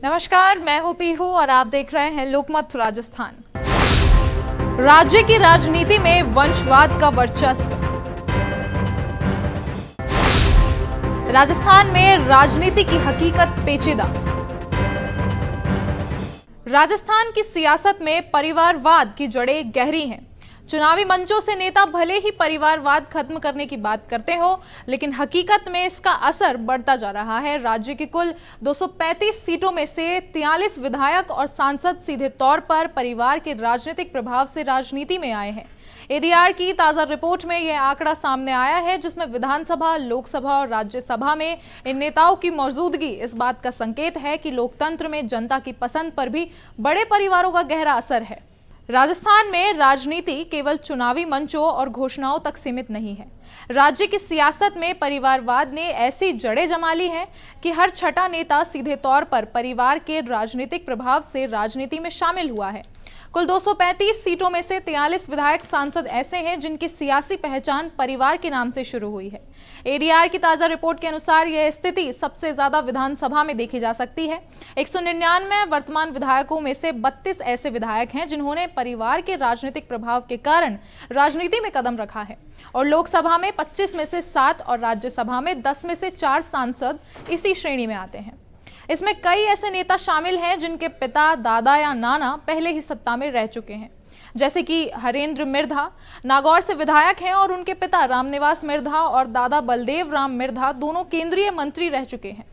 नमस्कार, मैं हूं पीहू और आप देख रहे हैं लोकमत राजस्थान। राज्य की राजनीति में वंशवाद का वर्चस्व। राजस्थान में राजनीति की हकीकत पेचीदा। राजस्थान की सियासत में परिवारवाद की जड़ें गहरी हैं। चुनावी मंचों से नेता भले ही परिवारवाद खत्म करने की बात करते हो, लेकिन हकीकत में इसका असर बढ़ता जा रहा है। राज्य की कुल 235 सीटों में से 43 विधायक और सांसद सीधे तौर पर परिवार के राजनीतिक प्रभाव से राजनीति में आए हैं। एडीआर की ताजा रिपोर्ट में यह आंकड़ा सामने आया है, जिसमें विधानसभा, लोकसभा और राज्यसभा में इन नेताओं की मौजूदगी इस बात का संकेत है कि लोकतंत्र में जनता की पसंद पर भी बड़े परिवारों का गहरा असर है। राजस्थान में राजनीति केवल चुनावी मंचों और घोषणाओं तक सीमित नहीं है। राज्य की सियासत में परिवारवाद ने ऐसी जड़ें जमा ली हैं कि हर छठा नेता सीधे तौर पर परिवार के राजनीतिक प्रभाव से राजनीति में शामिल हुआ है। कुल 235 सीटों में से 43 विधायक सांसद ऐसे हैं जिनकी सियासी पहचान परिवार के नाम से शुरू हुई है। एडीआर की ताजा रिपोर्ट के अनुसार यह स्थिति सबसे ज्यादा विधानसभा में देखी जा सकती है। 199 वर्तमान विधायकों में से 32 ऐसे विधायक हैं जिन्होंने परिवार के राजनीतिक प्रभाव के कारण राजनीति में कदम रखा है, और लोकसभा में 25 में से 7 और राज्यसभा में 10 में से 4 सांसद इसी श्रेणी में आते हैं। इसमें कई ऐसे नेता शामिल हैं जिनके पिता, दादा या नाना पहले ही सत्ता में रह चुके हैं, जैसे कि हरेंद्र मिर्धा नागौर से विधायक हैं और उनके पिता रामनिवास मिर्धा और दादा बलदेव राम मिर्धा दोनों केंद्रीय मंत्री रह चुके हैं।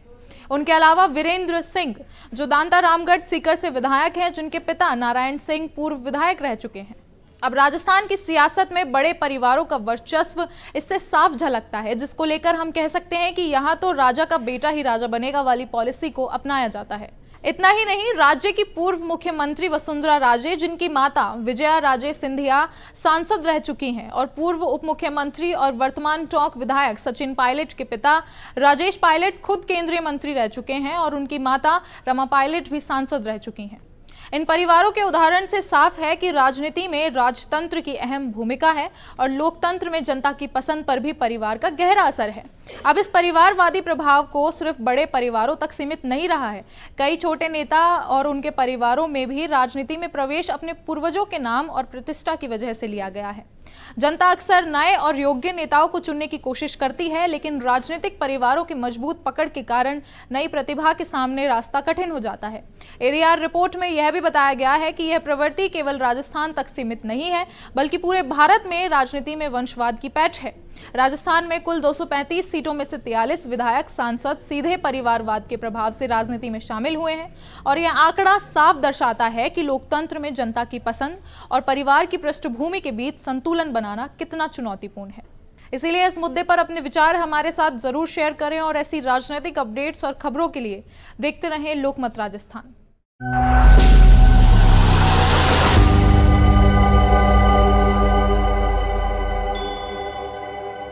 उनके अलावा वीरेंद्र सिंह जो दांता रामगढ़ सीकर से विधायक हैं, जिनके पिता नारायण सिंह पूर्व विधायक रह चुके हैं। अब राजस्थान की सियासत में बड़े परिवारों का वर्चस्व इससे साफ झलकता है, जिसको लेकर हम कह सकते हैं कि यहाँ तो राजा का बेटा ही राजा बनेगा वाली पॉलिसी को अपनाया जाता है। इतना ही नहीं, राज्य की पूर्व मुख्यमंत्री वसुंधरा राजे, जिनकी माता विजया राजे सिंधिया सांसद रह चुकी हैं, और पूर्व उप मुख्यमंत्री और वर्तमान टोंक विधायक सचिन पायलट के पिता राजेश पायलट खुद केंद्रीय मंत्री रह चुके हैं, और उनकी माता रमा पायलट भी सांसद रह चुकी हैं। इन परिवारों के उदाहरण से साफ है कि राजनीति में राजतंत्र की अहम भूमिका है और लोकतंत्र में जनता की पसंद पर भी परिवार का गहरा असर है। अब इस परिवारवादी प्रभाव को सिर्फ बड़े परिवारों तक सीमित नहीं रहा है। कई छोटे नेता और उनके परिवारों में भी राजनीति में प्रवेश अपने पूर्वजों के नाम और प्रतिष्ठा की वजह से लिया गया है। जनता अक्सर नए और योग्य नेताओं को चुनने की कोशिश करती है, लेकिन राजनीतिक परिवारों की मजबूत पकड़ के कारण नई प्रतिभा के सामने रास्ता कठिन हो जाता है। एडीआर रिपोर्ट में यह भी बताया गया है कि यह प्रवृत्ति केवल राजस्थान तक सीमित नहीं है, बल्कि पूरे भारत में राजनीति में वंशवाद की पैठ है। राजस्थान में कुल 235 सीटों में से 43 विधायक सांसद सीधे परिवारवाद के प्रभाव से राजनीति में शामिल हुए हैं, और यह आंकड़ा साफ दर्शाता है कि लोकतंत्र में जनता की पसंद और परिवार की पृष्ठभूमि के बीच संतुलन बनाना कितना चुनौतीपूर्ण है। इसीलिए इस मुद्दे पर अपने विचार हमारे साथ जरूर शेयर करें, और ऐसी राजनीतिक अपडेट्स और खबरों के लिए देखते रहें लोकमत राजस्थान।